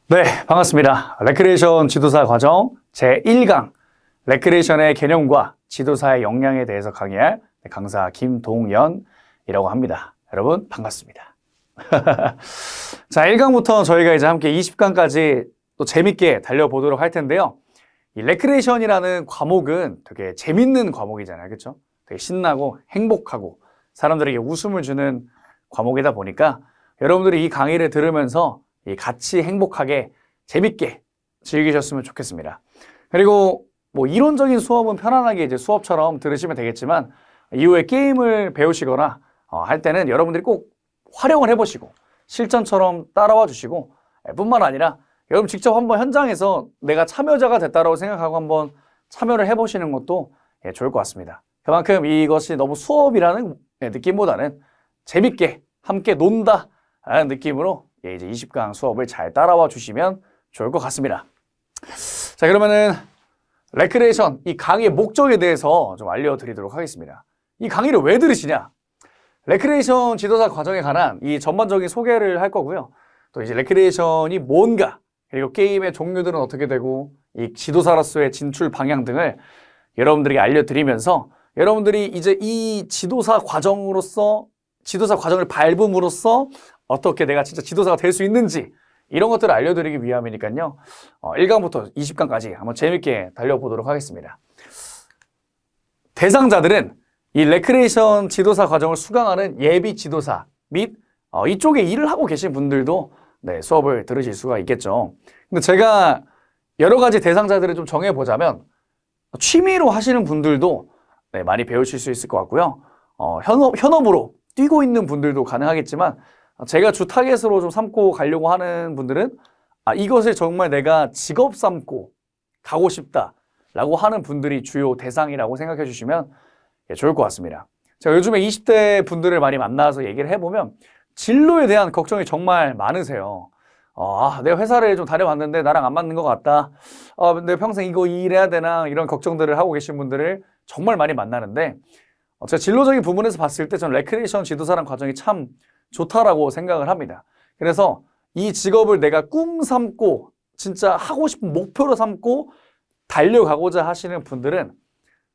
네, 반갑습니다. 레크레이션 지도사 과정 제1강 레크레이션의 개념과 지도사의 역량에 대해서 강의할 강사 김동연이라고 합니다. 여러분 반갑습니다. 자, 1강부터 저희가 이제 함께 20강까지 또 재밌게 달려보도록 할 텐데요. 이 레크레이션이라는 과목은 되게 재밌는 과목이잖아요. 그렇죠? 되게 신나고 행복하고 사람들에게 웃음을 주는 과목이다 보니까 여러분들이 이 강의를 들으면서 같이 행복하게 재밌게 즐기셨으면 좋겠습니다. 그리고 뭐 이론적인 수업은 편안하게 이제 수업처럼 들으시면 되겠지만 이후에 게임을 배우시거나 할 때는 여러분들이 꼭 활용을 해보시고 실전처럼 따라와 주시고 뿐만 아니라 여러분 직접 한번 현장에서 내가 참여자가 됐다라고 생각하고 한번 참여를 해보시는 것도 좋을 것 같습니다. 그만큼 이것이 너무 수업이라는 느낌보다는 재밌게 함께 논다라는 느낌으로 이제 20강 수업을 잘 따라와 주시면 좋을 것 같습니다. 자, 그러면은 레크레이션, 이 강의의 목적에 대해서 좀 알려드리도록 하겠습니다. 이 강의를 왜 들으시냐? 레크레이션 지도사 과정에 관한 이 전반적인 소개를 할 거고요. 또 이제 레크레이션이 뭔가, 그리고 게임의 종류들은 어떻게 되고, 이 지도사로서의 진출 방향 등을 여러분들에게 알려드리면서 여러분들이 이제 이 지도사 과정을 밟음으로써 어떻게 내가 진짜 지도사가 될 수 있는지 이런 것들을 알려드리기 위함이니까요. 1강부터 20강까지 한번 재밌게 달려보도록 하겠습니다. 대상자들은 이 레크레이션 지도사 과정을 수강하는 예비 지도사 및 이쪽에 일을 하고 계신 분들도 수업을 들으실 수가 있겠죠. 근데 제가 여러 가지 대상자들을 좀 정해보자면 취미로 하시는 분들도 많이 배우실 수 있을 것 같고요. 현업으로 뛰고 있는 분들도 가능하겠지만 제가 주 타겟으로 좀 삼고 가려고 하는 분들은 이것을 정말 내가 직업 삼고 가고 싶다라고 하는 분들이 주요 대상이라고 생각해 주시면 좋을 것 같습니다. 제가 요즘에 20대 분들을 많이 만나서 얘기를 해보면 진로에 대한 걱정이 정말 많으세요. 내가 회사를 좀 다녀봤는데 나랑 안 맞는 것 같다. 근데 평생 이거 일해야 되나 이런 걱정들을 하고 계신 분들을 정말 많이 만나는데 제가 진로적인 부분에서 봤을 때 저는 레크레이션 지도사라는 과정이 참 좋다라고 생각을 합니다. 그래서 이 직업을 내가 꿈 삼고 진짜 하고 싶은 목표로 삼고 달려가고자 하시는 분들은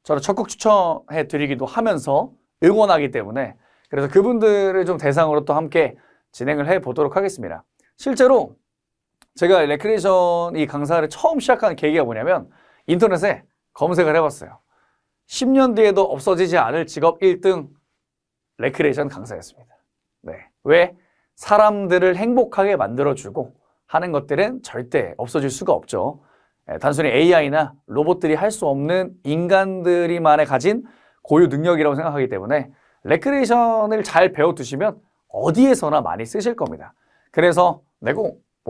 저를 적극 추천해 드리기도 하면서 응원하기 때문에 그래서 그분들을 좀 대상으로 또 함께 진행을 해 보도록 하겠습니다. 실제로 제가 레크레이션 이 강사를 처음 시작한 계기가 뭐냐면 인터넷에 검색을 해봤어요. 10년 뒤에도 없어지지 않을 직업 1등 레크레이션 강사였습니다. 왜? 사람들을 행복하게 만들어주고 하는 것들은 절대 없어질 수가 없죠. 단순히 AI나 로봇들이 할 수 없는 인간들이만의 가진 고유 능력이라고 생각하기 때문에 레크레이션을 잘 배워두시면 어디에서나 많이 쓰실 겁니다. 그래서 내가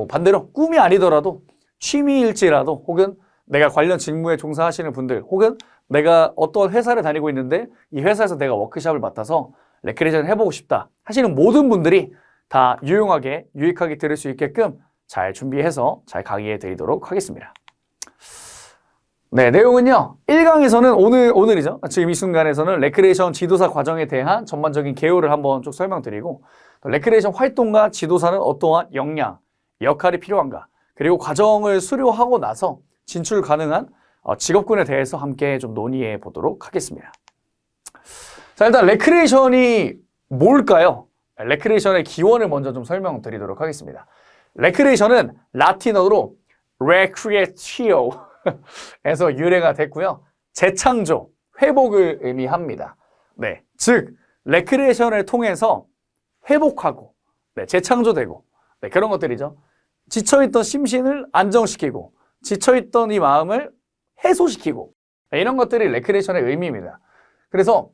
반대로 꿈이 아니더라도 취미일지라도 혹은 내가 관련 직무에 종사하시는 분들 혹은 내가 어떤 회사를 다니고 있는데 이 회사에서 내가 워크숍을 맡아서 레크레이션 해보고 싶다 하시는 모든 분들이 다 유용하게 유익하게 들을 수 있게끔 잘 준비해서 잘 강의해 드리도록 하겠습니다. 내용은요. 1강에서는 오늘이죠. 지금 이 순간에서는 레크레이션 지도사 과정에 대한 전반적인 개요를 한번 쭉 설명드리고 레크레이션 활동가 지도사는 어떠한 역량, 역할이 필요한가 그리고 과정을 수료하고 나서 진출 가능한 직업군에 대해서 함께 좀 논의해 보도록 하겠습니다. 자, 일단 레크레이션이 뭘까요? 레크레이션의 기원을 먼저 좀 설명드리도록 하겠습니다. 레크레이션은 라틴어로 recreatio에서 유래가 됐고요. 재창조, 회복을 의미합니다. 즉 레크레이션을 통해서 회복하고 재창조되고 그런 것들이죠. 지쳐있던 심신을 안정시키고 지쳐있던 이 마음을 해소시키고 이런 것들이 레크레이션의 의미입니다. 그래서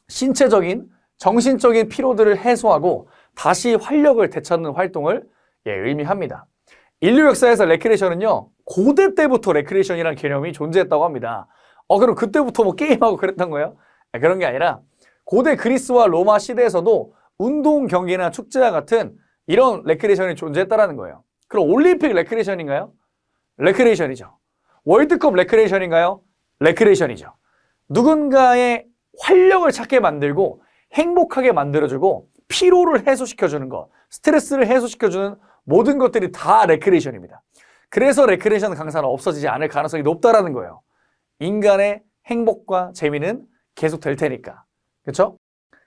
신체적인, 정신적인 피로들을 해소하고 다시 활력을 되찾는 활동을 의미합니다. 인류 역사에서 레크레이션은요, 고대 때부터 레크레이션이라는 개념이 존재했다고 합니다. 그럼 그때부터 뭐 게임하고 그랬던 거예요? 그런 게 아니라 고대 그리스와 로마 시대에서도 운동 경기나 축제와 같은 이런 레크레이션이 존재했다는 거예요. 그럼 올림픽 레크레이션인가요? 레크레이션이죠. 월드컵 레크레이션인가요? 레크레이션이죠. 누군가의 활력을 찾게 만들고 행복하게 만들어주고 피로를 해소시켜주는 것, 스트레스를 해소시켜주는 모든 것들이 다 레크레이션입니다. 그래서 레크레이션 강사는 없어지지 않을 가능성이 높다라는 거예요. 인간의 행복과 재미는 계속 될 테니까. 그렇죠?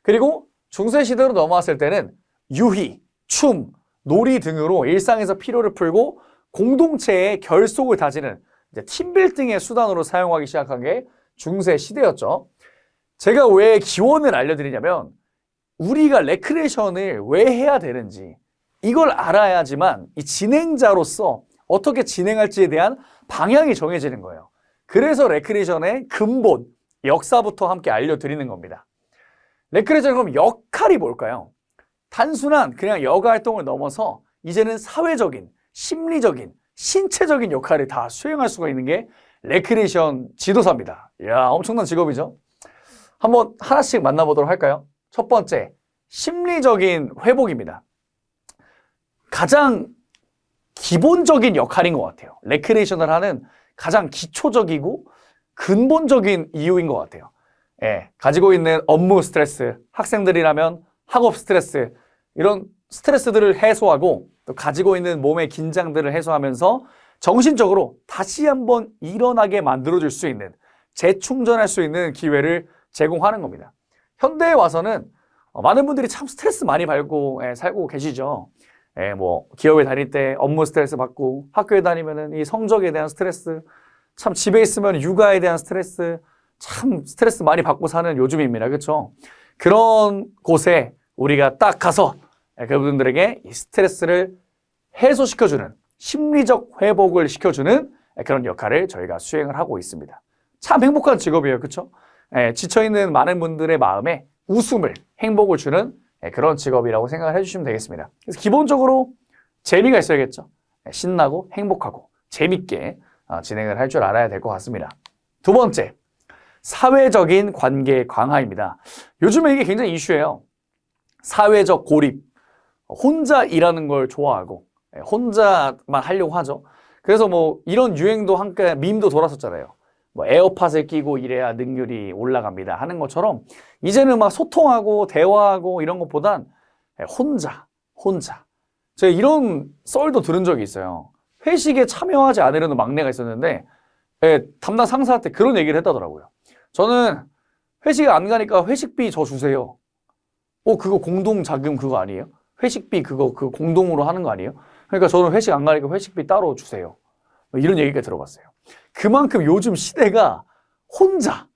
그리고 중세 시대로 넘어왔을 때는 유희, 춤, 놀이 등으로 일상에서 피로를 풀고 공동체의 결속을 다지는 이제 팀빌딩의 수단으로 사용하기 시작한 게 중세 시대였죠. 제가 왜 기원을 알려드리냐면 우리가 레크레이션을 왜 해야 되는지 이걸 알아야지만 이 진행자로서 어떻게 진행할지에 대한 방향이 정해지는 거예요. 그래서 레크레이션의 근본, 역사부터 함께 알려드리는 겁니다. 레크레이션 그럼 역할이 뭘까요? 단순한 그냥 여가 활동을 넘어서 이제는 사회적인, 심리적인, 신체적인 역할을 다 수행할 수가 있는 게 레크레이션 지도사입니다. 이야, 엄청난 직업이죠. 한번 하나씩 만나보도록 할까요? 첫 번째, 심리적인 회복입니다. 가장 기본적인 역할인 것 같아요. 레크레이션을 하는 가장 기초적이고 근본적인 이유인 것 같아요. 예, 가지고 있는 업무 스트레스, 학생들이라면 학업 스트레스, 이런 스트레스들을 해소하고 또 가지고 있는 몸의 긴장들을 해소하면서 정신적으로 다시 한번 일어나게 만들어줄 수 있는, 재충전할 수 있는 기회를 제공하는 겁니다. 현대에 와서는 많은 분들이 참 스트레스 많이 받고 살고 계시죠. 뭐 기업에 다닐 때 업무 스트레스 받고, 학교에 다니면은 이 성적에 대한 스트레스, 참 집에 있으면 육아에 대한 스트레스, 참 스트레스 많이 받고 사는 요즘입니다. 그렇죠? 그런 곳에 우리가 딱 가서 그분들에게 이 스트레스를 해소시켜주는, 심리적 회복을 시켜주는 그런 역할을 저희가 수행을 하고 있습니다. 참 행복한 직업이에요. 그렇죠? 지쳐있는 많은 분들의 마음에 웃음을, 행복을 주는 그런 직업이라고 생각을 해주시면 되겠습니다. 그래서 기본적으로 재미가 있어야겠죠. 신나고 행복하고 재밌게 진행을 할 줄 알아야 될 것 같습니다. 두 번째, 사회적인 관계 강화입니다. 요즘에 이게 굉장히 이슈예요. 사회적 고립, 혼자 일하는 걸 좋아하고 혼자만 하려고 하죠. 그래서 뭐 이런 유행도 함께 밈도 돌았었잖아요. 뭐 에어팟을 끼고 일해야 능률이 올라갑니다 하는 것처럼 이제는 막 소통하고 대화하고 이런 것보단 혼자. 제가 이런 썰도 들은 적이 있어요. 회식에 참여하지 않으려는 막내가 있었는데 담당 상사한테 그런 얘기를 했다더라고요. 저는 회식에 안 가니까 회식비 저 주세요. 그거 공동자금 그거 아니에요? 회식비 그거 공동으로 하는 거 아니에요? 그러니까 저는 회식 안 가니까 회식비 따로 주세요. 이런 얘기가 들어봤어요. 그만큼 요즘 시대가 혼자,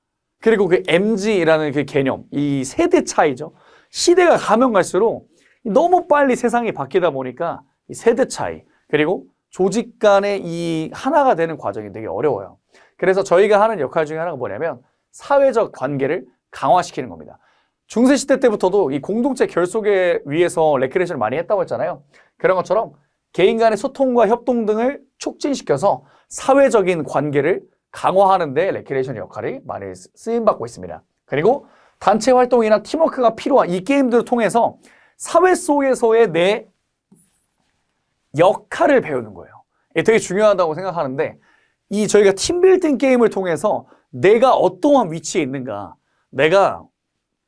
그리고 그 MZ라는 그 개념, 이 세대 차이죠. 시대가 가면 갈수록 너무 빨리 세상이 바뀌다 보니까 이 세대 차이, 그리고 조직 간의 이 하나가 되는 과정이 되게 어려워요. 그래서 저희가 하는 역할 중에 하나가 뭐냐면 사회적 관계를 강화시키는 겁니다. 중세시대 때부터도 이 공동체 결속에 위해서 레크레이션을 많이 했다고 했잖아요. 그런 것처럼 개인 간의 소통과 협동 등을 촉진시켜서 사회적인 관계를 강화하는 데 레크레이션 역할이 많이 쓰임받고 있습니다. 그리고 단체 활동이나 팀워크가 필요한 이 게임들을 통해서 사회 속에서의 내 역할을 배우는 거예요. 이게 되게 중요하다고 생각하는데 이 저희가 팀빌딩 게임을 통해서 내가 어떠한 위치에 있는가, 내가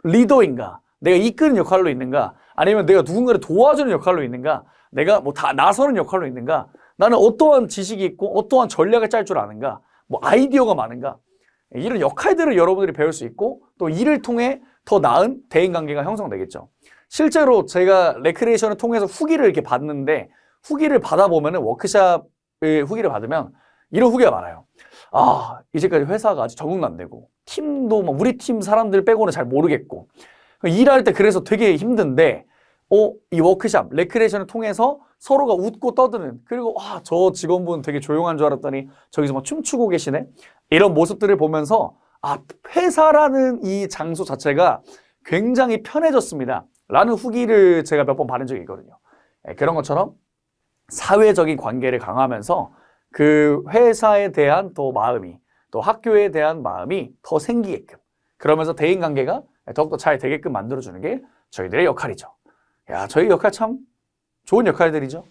리더인가, 내가 이끄는 역할로 있는가, 아니면 내가 누군가를 도와주는 역할로 있는가, 내가 뭐 다 나서는 역할로 있는가, 나는 어떠한 지식이 있고 어떠한 전략을 짤 줄 아는가, 뭐 아이디어가 많은가, 이런 역할들을 여러분들이 배울 수 있고 또 이를 통해 더 나은 대인관계가 형성되겠죠. 실제로 제가 레크레이션을 통해서 후기를 이렇게 받는데 후기를 받아보면 워크숍의 후기를 받으면 이런 후기가 많아요. 이제까지 회사가 아직 적응도 안 되고 팀도 뭐 우리 팀 사람들 빼고는 잘 모르겠고 일할 때 그래서 되게 힘든데 이 워크숍, 레크레이션을 통해서 서로가 웃고 떠드는, 그리고 저 직원분 되게 조용한 줄 알았더니 저기서 막 춤추고 계시네, 이런 모습들을 보면서 회사라는 이 장소 자체가 굉장히 편해졌습니다 라는 후기를 제가 몇 번 받은 적이 있거든요. 그런 것처럼 사회적인 관계를 강화하면서 그 회사에 대한 또 마음이, 또 학교에 대한 마음이 더 생기게끔, 그러면서 대인관계가 더욱더 잘 되게끔 만들어주는 게 저희들의 역할이죠. 야, 저희 역할 참 좋은 역할들이죠.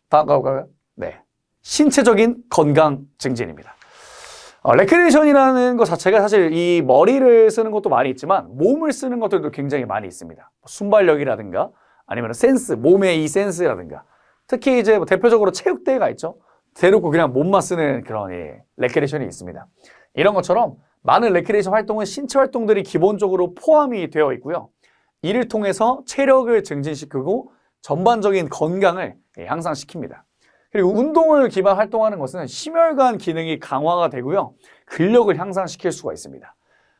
다음 가볼까요? 네, 신체적인 건강 증진입니다. 레크레이션이라는 것 자체가 사실 이 머리를 쓰는 것도 많이 있지만 몸을 쓰는 것들도 굉장히 많이 있습니다. 순발력이라든가 아니면 센스, 몸의 이 센스라든가 특히 이제 뭐 대표적으로 체육대회가 있죠. 대놓고 그냥 몸만 쓰는 그런 레크레이션이 있습니다. 이런 것처럼 많은 레크레이션 활동은 신체 활동들이 기본적으로 포함이 되어 있고요. 이를 통해서 체력을 증진시키고 전반적인 건강을 향상시킵니다. 그리고 운동을 기반 활동하는 것은 심혈관 기능이 강화가 되고요. 근력을 향상시킬 수가 있습니다.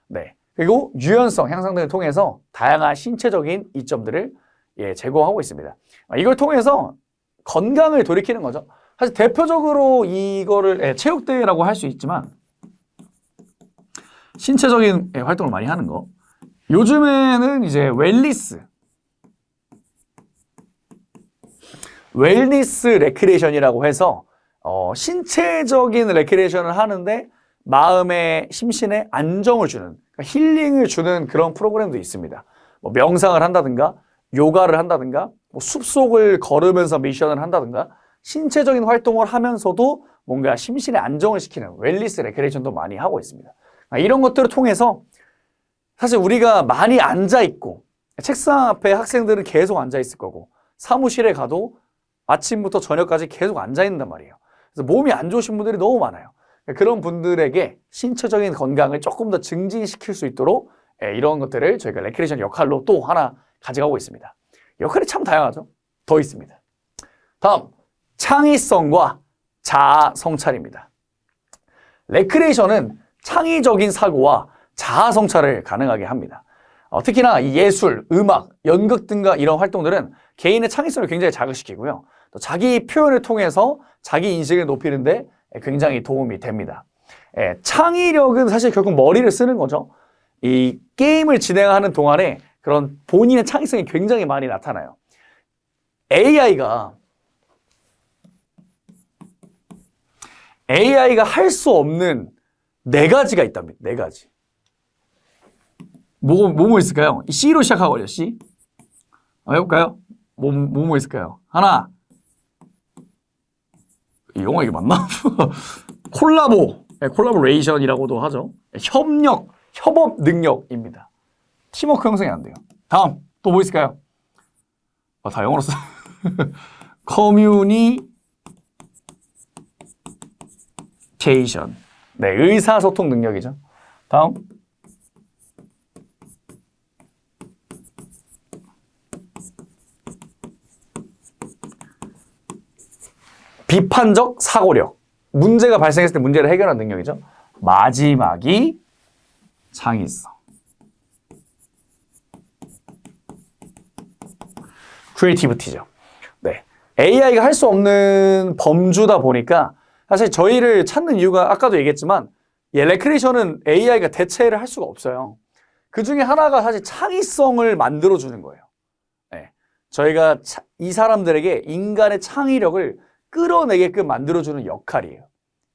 네. 그리고 유연성 향상 등을 통해서 다양한 신체적인 이점들을 제공하고 있습니다. 이걸 통해서 건강을 돌이키는 거죠. 사실 대표적으로 이거를 체육대회라고 할 수 있지만 신체적인 활동을 많이 하는 거. 요즘에는 이제 웰니스 레크레이션이라고 해서 신체적인 레크레이션을 하는데 마음의 심신에 안정을 주는, 그러니까 힐링을 주는 그런 프로그램도 있습니다. 뭐 명상을 한다든가 요가를 한다든가 뭐 숲속을 걸으면서 미션을 한다든가 신체적인 활동을 하면서도 뭔가 심신의 안정을 시키는 웰니스 레크레이션도 많이 하고 있습니다. 이런 것들을 통해서 사실 우리가 많이 앉아있고 책상 앞에 학생들은 계속 앉아있을 거고 사무실에 가도 아침부터 저녁까지 계속 앉아있는단 말이에요. 그래서 몸이 안 좋으신 분들이 너무 많아요. 그런 분들에게 신체적인 건강을 조금 더 증진시킬 수 있도록 이런 것들을 저희가 레크레이션 역할로 또 하나 가져가고 있습니다. 역할이 참 다양하죠. 더 있습니다. 다음, 창의성과 자아 성찰입니다. 레크레이션은 창의적인 사고와 자아 성찰을 가능하게 합니다. 특히나 이 예술, 음악, 연극 등과 이런 활동들은 개인의 창의성을 굉장히 자극시키고요. 또 자기 표현을 통해서 자기 인식을 높이는데 굉장히 도움이 됩니다. 창의력은 사실 결국 머리를 쓰는 거죠. 이 게임을 진행하는 동안에 그런 본인의 창의성이 굉장히 많이 나타나요. AI가 할 수 없는 4가지가 있답니다. 4가지. 뭐 있을까요? C로 시작하거든요. C. 해볼까요? 뭐 있을까요? 하나. 이 영어 이게 맞나? 콜라보레이션이라고도 하죠. 협업 능력입니다. 팀워크 형성이 안 돼요. 다음, 또 뭐 있을까요? 다 영어로 써. 커뮤니케이션. 네, 의사소통 능력이죠. 다음. 비판적 사고력. 문제가 발생했을 때 문제를 해결하는 능력이죠. 마지막이 창의성. 크리에이티비티죠. 네. AI가 할 수 없는 범주다 보니까 사실 저희를 찾는 이유가 아까도 얘기했지만 레크레이션은 AI가 대체를 할 수가 없어요. 그 중에 하나가 사실 창의성을 만들어주는 거예요. 네. 저희가 이 사람들에게 인간의 창의력을 끌어내게끔 만들어주는 역할이에요.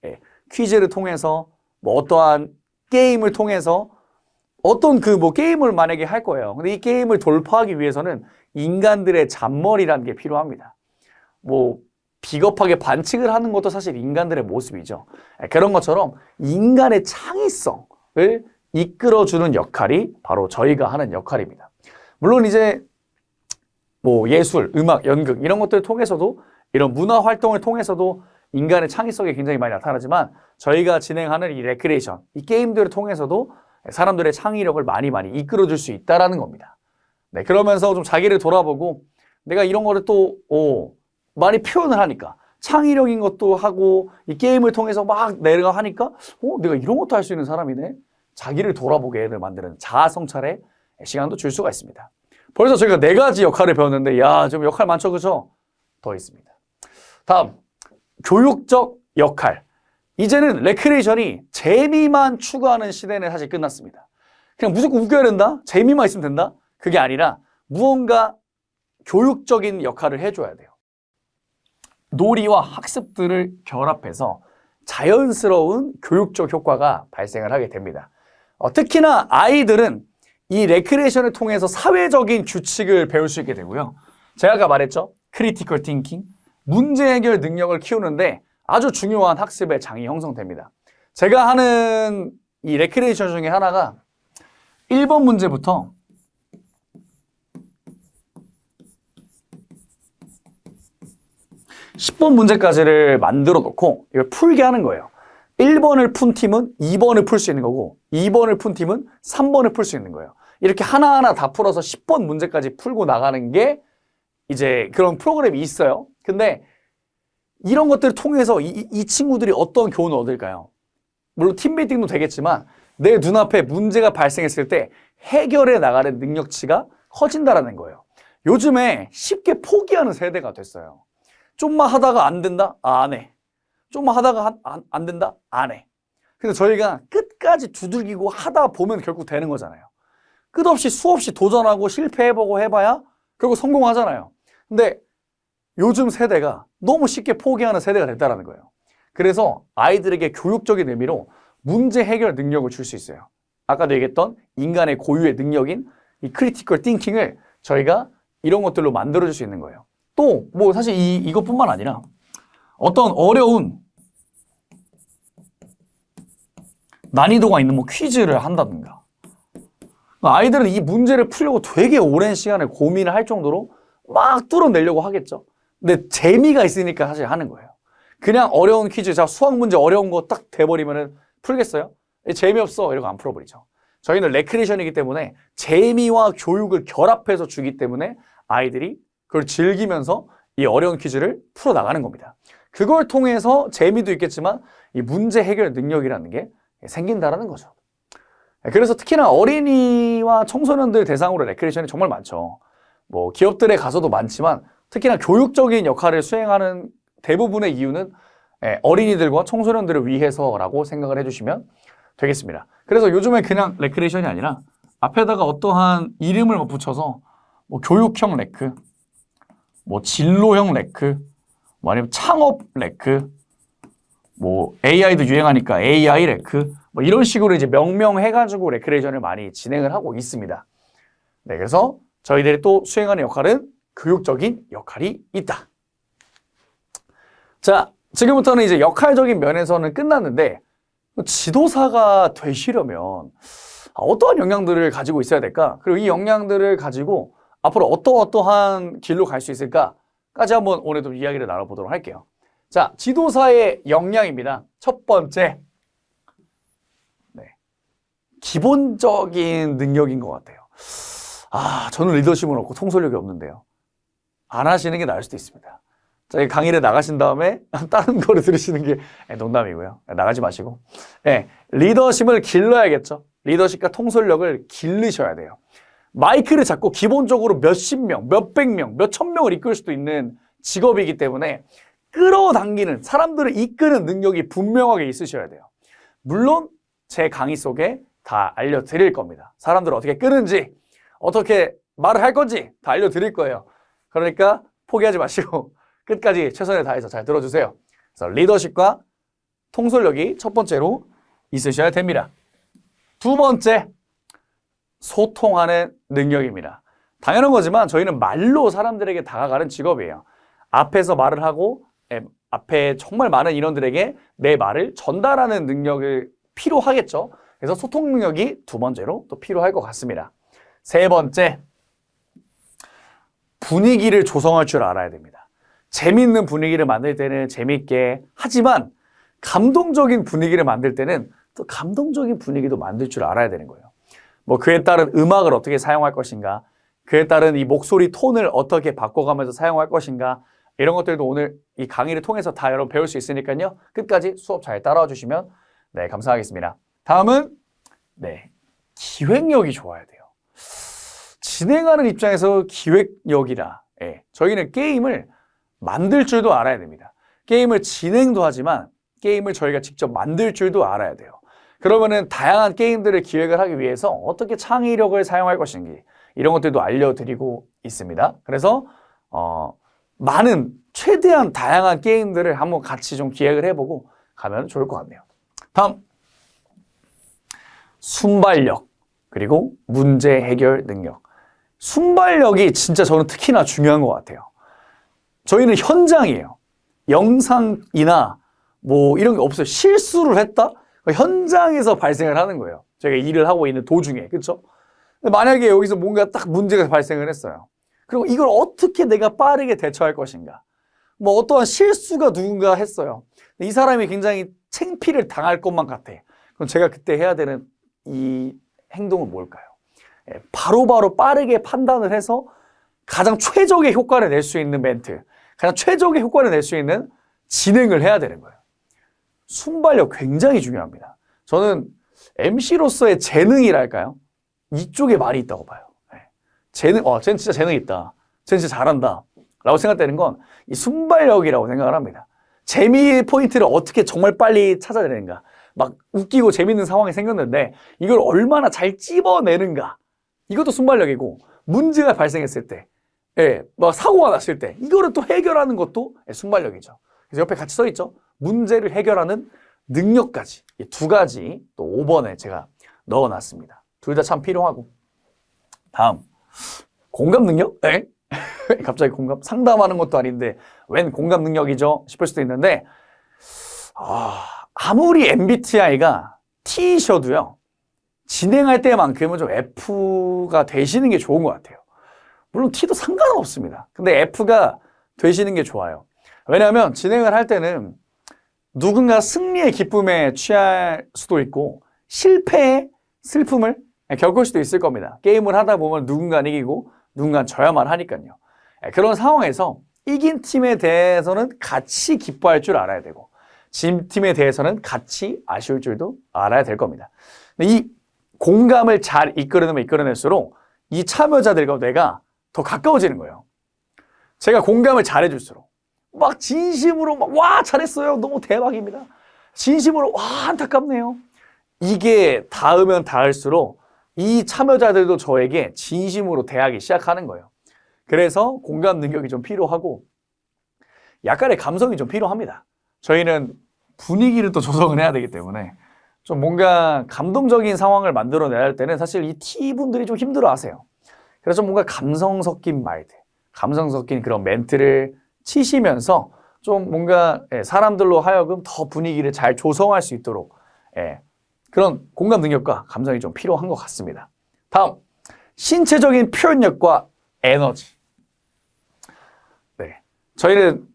네. 퀴즈를 통해서 뭐 어떠한 게임을 통해서 어떤 게임을 만약에 할 거예요. 근데 이 게임을 돌파하기 위해서는 인간들의 잔머리라는 게 필요합니다. 뭐 비겁하게 반칙을 하는 것도 사실 인간들의 모습이죠. 그런 것처럼 인간의 창의성을 이끌어주는 역할이 바로 저희가 하는 역할입니다. 물론 이제 뭐 예술, 음악, 연극 이런 것들을 통해서도 이런 문화 활동을 통해서도 인간의 창의성이 굉장히 많이 나타나지만 저희가 진행하는 이 레크레이션, 이 게임들을 통해서도 사람들의 창의력을 많이 이끌어줄 수 있다는 겁니다. 네, 그러면서 좀 자기를 돌아보고 내가 이런 거를 또 많이 표현을 하니까 창의력인 것도 하고 이 게임을 통해서 막 내가 하니까 내가 이런 것도 할 수 있는 사람이네. 자기를 돌아보게 만드는 자아 성찰의 시간도 줄 수가 있습니다. 벌써 저희가 4가지 역할을 배웠는데 좀 역할 많죠, 그죠? 더 있습니다. 다음, 교육적 역할. 이제는 레크레이션이 재미만 추구하는 시대는 사실 끝났습니다. 그냥 무조건 웃겨야 된다? 재미만 있으면 된다? 그게 아니라 무언가 교육적인 역할을 해줘야 돼요. 놀이와 학습들을 결합해서 자연스러운 교육적 효과가 발생을 하게 됩니다. 특히나 아이들은 이 레크레이션을 통해서 사회적인 규칙을 배울 수 있게 되고요. 제가 아까 말했죠. 크리티컬 띵킹, 문제 해결 능력을 키우는데 아주 중요한 학습의 장이 형성됩니다. 제가 하는 이 레크레이션 중에 하나가 1번 문제부터 10번 문제까지를 만들어 놓고 이걸 풀게 하는 거예요. 1번을 푼 팀은 2번을 풀 수 있는 거고 2번을 푼 팀은 3번을 풀 수 있는 거예요. 이렇게 하나하나 다 풀어서 10번 문제까지 풀고 나가는 게 이제 그런 프로그램이 있어요. 근데 이런 것들을 통해서 이 친구들이 어떤 교훈을 얻을까요? 물론 팀미팅도 되겠지만 내 눈앞에 문제가 발생했을 때 해결해 나가는 능력치가 커진다라는 거예요. 요즘에 쉽게 포기하는 세대가 됐어요. 좀만 하다가 안 된다? 안 해. 좀만 하다가 안 된다? 안 해. 근데 저희가 끝까지 두들기고 하다 보면 결국 되는 거잖아요. 끝없이 수없이 도전하고 실패해보고 해봐야 결국 성공하잖아요. 근데 요즘 세대가 너무 쉽게 포기하는 세대가 됐다는 거예요. 그래서 아이들에게 교육적인 의미로 문제 해결 능력을 줄 수 있어요. 아까도 얘기했던 인간의 고유의 능력인 이 크리티컬 띵킹을 저희가 이런 것들로 만들어줄 수 있는 거예요. 또 뭐 사실 이것뿐만 아니라 어떤 어려운 난이도가 있는 뭐 퀴즈를 한다든가 아이들은 이 문제를 풀려고 되게 오랜 시간을 고민을 할 정도로 막 뚫어내려고 하겠죠. 근데 재미가 있으니까 사실 하는 거예요. 그냥 어려운 퀴즈, 자 수학 문제 어려운 거 딱 돼버리면은 풀겠어요? 재미없어 이러고 안 풀어버리죠. 저희는 레크레이션이기 때문에 재미와 교육을 결합해서 주기 때문에 아이들이 그걸 즐기면서 이 어려운 퀴즈를 풀어나가는 겁니다. 그걸 통해서 재미도 있겠지만 이 문제 해결 능력이라는 게 생긴다라는 거죠. 그래서 특히나 어린이와 청소년들 대상으로 레크레이션이 정말 많죠. 뭐 기업들에 가서도 많지만 특히나 교육적인 역할을 수행하는 대부분의 이유는 어린이들과 청소년들을 위해서라고 생각을 해주시면 되겠습니다. 그래서 요즘에 그냥 레크레이션이 아니라 앞에다가 어떠한 이름을 붙여서 뭐 교육형 레크, 뭐 진로형 레크, 뭐 아니면 창업 레크, 뭐 AI도 유행하니까 AI 레크, 뭐 이런 식으로 이제 명명해가지고 레크레이션을 많이 진행을 하고 있습니다. 네, 그래서 저희들이 또 수행하는 역할은 교육적인 역할이 있다. 자, 지금부터는 이제 역할적인 면에서는 끝났는데 지도사가 되시려면 어떠한 역량들을 가지고 있어야 될까? 그리고 이 역량들을 가지고 앞으로 어떠한 길로 갈 수 있을까까지 한번 오늘도 이야기를 나눠보도록 할게요. 자, 지도사의 역량입니다. 첫 번째, 기본적인 능력인 것 같아요. 저는 리더십은 없고 통솔력이 없는데요. 안 하시는 게 나을 수도 있습니다. 자, 강의를 나가신 다음에 다른 거를 들으시는 게 농담이고요. 나가지 마시고. 리더십을 길러야겠죠. 리더십과 통솔력을 기르셔야 돼요. 마이크를 잡고 기본적으로 몇십 명, 몇백 명, 몇천 명을 이끌 수도 있는 직업이기 때문에 끌어당기는, 사람들을 이끄는 능력이 분명하게 있으셔야 돼요. 물론 제 강의 속에 다 알려드릴 겁니다. 사람들을 어떻게 끄는지, 어떻게 말을 할 건지 다 알려드릴 거예요. 그러니까 포기하지 마시고 끝까지 최선을 다해서 잘 들어주세요. 그래서 리더십과 통솔력이 첫 번째로 있으셔야 됩니다. 두 번째, 소통하는 능력입니다. 당연한 거지만 저희는 말로 사람들에게 다가가는 직업이에요. 앞에서 말을 하고 앞에 정말 많은 인원들에게 내 말을 전달하는 능력이 필요하겠죠. 그래서 소통 능력이 두 번째로 또 필요할 것 같습니다. 세 번째, 분위기를 조성할 줄 알아야 됩니다. 재미있는 분위기를 만들 때는 재미있게 하지만 감동적인 분위기를 만들 때는 또 감동적인 분위기도 만들 줄 알아야 되는 거예요. 뭐 그에 따른 음악을 어떻게 사용할 것인가, 그에 따른 이 목소리 톤을 어떻게 바꿔가면서 사용할 것인가, 이런 것들도 오늘 이 강의를 통해서 다 여러분 배울 수 있으니까요. 끝까지 수업 잘 따라와 주시면 감사하겠습니다. 다음은 기획력이 좋아야 돼요. 진행하는 입장에서 기획력이라 저희는 게임을 만들 줄도 알아야 됩니다. 게임을 진행도 하지만 게임을 저희가 직접 만들 줄도 알아야 돼요. 그러면은 다양한 게임들을 기획을 하기 위해서 어떻게 창의력을 사용할 것인지 이런 것들도 알려드리고 있습니다. 그래서 최대한 다양한 게임들을 한번 같이 좀 기획을 해보고 가면 좋을 것 같네요. 다음, 순발력 그리고 문제 해결 능력. 순발력이 진짜 저는 특히나 중요한 것 같아요. 저희는 현장이에요. 영상이나 뭐 이런 게 없어요. 실수를 했다? 현장에서 발생을 하는 거예요. 저희가 일을 하고 있는 도중에, 그렇죠? 만약에 여기서 뭔가 딱 문제가 발생을 했어요. 그럼 이걸 어떻게 내가 빠르게 대처할 것인가? 뭐 어떠한 실수가 누군가 했어요. 이 사람이 굉장히 창피를 당할 것만 같아. 그럼 제가 그때 해야 되는 이 행동은 뭘까요? 바로바로 빠르게 판단을 해서 가장 최적의 효과를 낼 수 있는 멘트, 가장 최적의 효과를 낼 수 있는 진행을 해야 되는 거예요. 순발력 굉장히 중요합니다. 저는 MC로서의 재능이랄까요? 이쪽에 많이 있다고 봐요. 재능, 쟤는 진짜 재능 있다. 쟤는 진짜 잘한다. 라고 생각되는 건 이 순발력이라고 생각을 합니다. 재미 포인트를 어떻게 정말 빨리 찾아내는가. 막 웃기고 재밌는 상황이 생겼는데 이걸 얼마나 잘 찝어내는가. 이것도 순발력이고, 문제가 발생했을 때, 막 사고가 났을 때 이거를 또 해결하는 것도 순발력이죠. 그래서 옆에 같이 써 있죠. 문제를 해결하는 능력까지. 이 두 가지 또 5번에 제가 넣어놨습니다. 둘 다 참 필요하고. 다음, 공감 능력? 갑자기 공감? 상담하는 것도 아닌데 웬 공감 능력이죠? 싶을 수도 있는데, 아무리 MBTI가 T이셔도요, 진행할 때만큼은 좀 F가 되시는 게 좋은 것 같아요. 물론 T도 상관은 없습니다. 근데 F가 되시는 게 좋아요. 왜냐하면 진행을 할 때는 누군가 승리의 기쁨에 취할 수도 있고 실패의 슬픔을 겪을 수도 있을 겁니다. 게임을 하다 보면 누군가는 이기고 누군가는 져야만 하니까요. 그런 상황에서 이긴 팀에 대해서는 같이 기뻐할 줄 알아야 되고 진 팀에 대해서는 같이 아쉬울 줄도 알아야 될 겁니다. 근데 이 공감을 잘 이끌어내면 이끌어낼수록 이 참여자들과 내가 더 가까워지는 거예요. 제가 공감을 잘해줄수록 막 진심으로 막 와 잘했어요. 너무 대박입니다. 진심으로 와 안타깝네요. 이게 닿으면 닿을수록 이 참여자들도 저에게 진심으로 대하기 시작하는 거예요. 그래서 공감 능력이 좀 필요하고 약간의 감성이 좀 필요합니다. 저희는 분위기를 또 조성을 해야 되기 때문에 좀 뭔가 감동적인 상황을 만들어내야 할 때는 사실 이 T분들이 좀 힘들어하세요. 그래서 좀 뭔가 감성 섞인 말들, 감성 섞인 그런 멘트를 치시면서 좀 뭔가 사람들로 하여금 더 분위기를 잘 조성할 수 있도록 그런 공감 능력과 감성이 좀 필요한 것 같습니다. 다음, 신체적인 표현력과 에너지. 저희는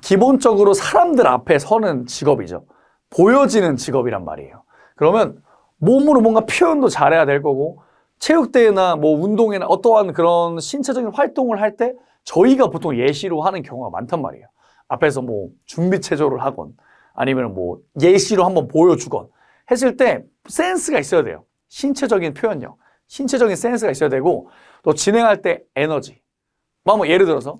기본적으로 사람들 앞에 서는 직업이죠. 보여지는 직업이란 말이에요. 그러면 몸으로 뭔가 표현도 잘해야 될 거고 체육대회나 뭐 운동이나 어떠한 그런 신체적인 활동을 할 때 저희가 보통 예시로 하는 경우가 많단 말이에요. 앞에서 뭐 준비 체조를 하건 아니면 뭐 예시로 한번 보여주건 했을 때 센스가 있어야 돼요. 신체적인 표현력, 신체적인 센스가 있어야 되고 또 진행할 때 에너지. 뭐 예를 들어서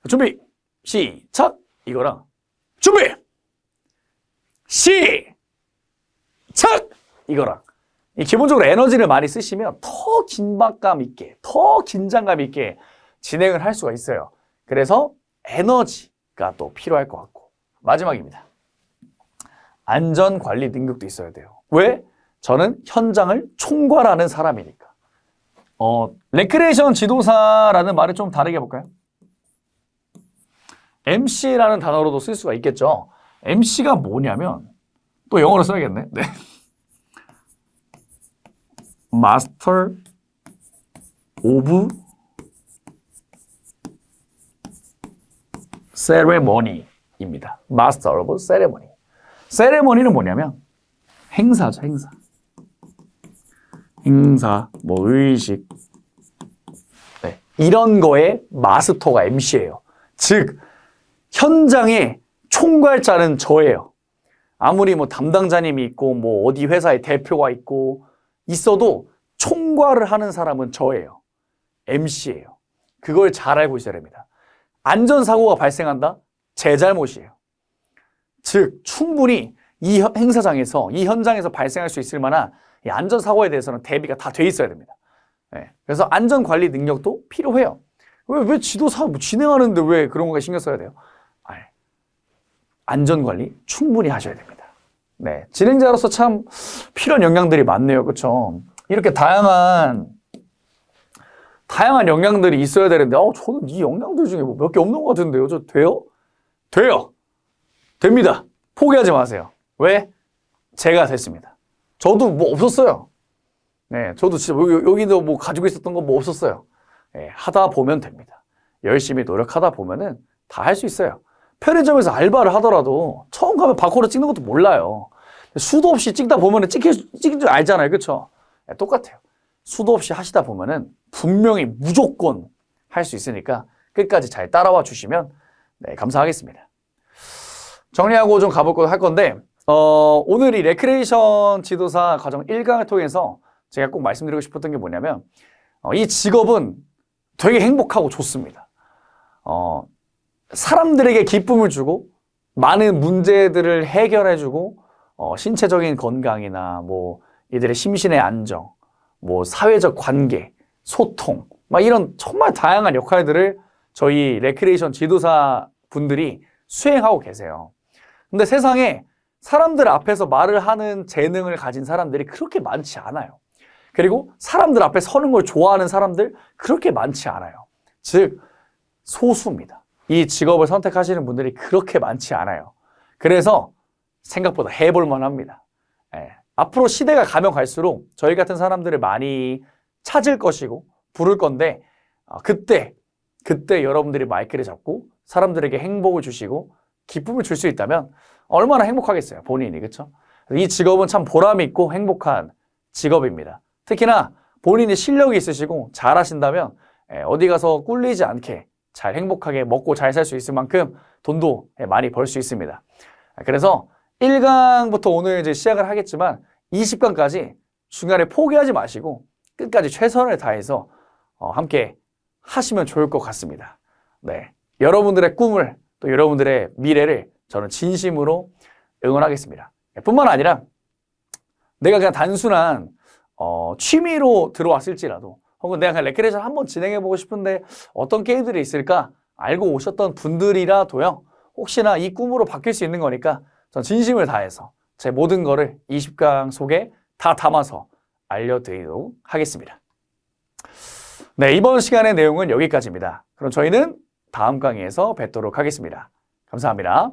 준비 시작 이거랑 준비 시작 이거랑 이 기본적으로 에너지를 많이 쓰시면 더 긴박감 있게, 더 긴장감 있게 진행을 할 수가 있어요. 그래서 에너지가 또 필요할 것 같고 마지막입니다. 안전관리 능력도 있어야 돼요. 왜? 저는 현장을 총괄하는 사람이니까. 레크레이션 지도사라는 말을 좀 다르게 해볼까요? MC라는 단어로도 쓸 수가 있겠죠. MC가 뭐냐면 또 영어로 써야겠네. 네. Master of Ceremony입니다. Master of Ceremony. Ceremony는 뭐냐면 행사죠, 행사. 행사, 뭐 의식. 네. 이런 거에 마스터가 MC예요. 즉 현장의 총괄자는 저예요. 아무리 뭐 담당자님이 있고 뭐 어디 회사의 대표가 있고 있어도 총괄을 하는 사람은 저예요. MC예요. 그걸 잘 알고 있어야 됩니다. 안전사고가 발생한다? 제 잘못이에요. 즉 충분히 이 행사장에서 이 현장에서 발생할 수 있을 만한 이 안전사고에 대해서는 대비가 다 돼 있어야 됩니다. 네. 그래서 안전관리 능력도 필요해요. 왜 지도사 진행하는데 왜 그런 거에 신경 써야 돼요? 안전관리 충분히 하셔야 됩니다. 네, 진행자로서 참 필요한 역량들이 많네요. 그렇죠? 이렇게 다양한 역량들이 있어야 되는데 저는 이 역량들 중에 뭐 몇 개 없는 것 같은데요. 저 돼요? 돼요. 됩니다. 포기하지 마세요. 왜? 제가 됐습니다. 저도 뭐 없었어요. 네, 저도 진짜 여기도 뭐 가지고 있었던 거 뭐 없었어요. 네, 하다 보면 됩니다. 열심히 노력하다 보면은 다 할 수 있어요. 편의점에서 알바를 하더라도 처음 가면 바코드 찍는 것도 몰라요. 수도 없이 찍다 보면은 찍힐 줄 알잖아요. 그렇죠? 똑같아요. 수도 없이 하시다 보면은 분명히 무조건 할 수 있으니까 끝까지 잘 따라와 주시면 네, 감사하겠습니다. 정리하고 좀 가볼 할 건데 오늘 이 레크레이션 지도사 과정 1강을 통해서 제가 꼭 말씀드리고 싶었던 게 뭐냐면 이 직업은 되게 행복하고 좋습니다. 사람들에게 기쁨을 주고 많은 문제들을 해결해주고 신체적인 건강이나 뭐 이들의 심신의 안정, 뭐 사회적 관계, 소통, 막 이런 정말 다양한 역할들을 저희 레크레이션 지도사 분들이 수행하고 계세요. 근데 세상에 사람들 앞에서 말을 하는 재능을 가진 사람들이 그렇게 많지 않아요. 그리고 사람들 앞에 서는 걸 좋아하는 사람들 그렇게 많지 않아요. 즉 소수입니다. 이 직업을 선택하시는 분들이 그렇게 많지 않아요. 그래서 생각보다 해볼만 합니다. 앞으로 시대가 가면 갈수록 저희 같은 사람들을 많이 찾을 것이고 부를 건데 그때 여러분들이 마이크를 잡고 사람들에게 행복을 주시고 기쁨을 줄 수 있다면 얼마나 행복하겠어요, 본인이. 그렇죠? 이 직업은 참 보람 있고 행복한 직업입니다. 특히나 본인이 실력이 있으시고 잘하신다면 어디 가서 꿀리지 않게 잘 행복하게 먹고 잘 살 수 있을 만큼 돈도 많이 벌 수 있습니다. 그래서 1강부터 오늘 이제 시작을 하겠지만 20강까지 중간에 포기하지 마시고 끝까지 최선을 다해서 함께 하시면 좋을 것 같습니다. 네, 여러분들의 꿈을 또 여러분들의 미래를 저는 진심으로 응원하겠습니다. 뿐만 아니라 내가 그냥 단순한 취미로 들어왔을지라도 혹은 내가 그냥 레크레이션 한번 진행해보고 싶은데 어떤 게임들이 있을까 알고 오셨던 분들이라도요. 혹시나 이 꿈으로 바뀔 수 있는 거니까 전 진심을 다해서 제 모든 거를 20강 속에 다 담아서 알려드리도록 하겠습니다. 네, 이번 시간의 내용은 여기까지입니다. 그럼 저희는 다음 강의에서 뵙도록 하겠습니다. 감사합니다.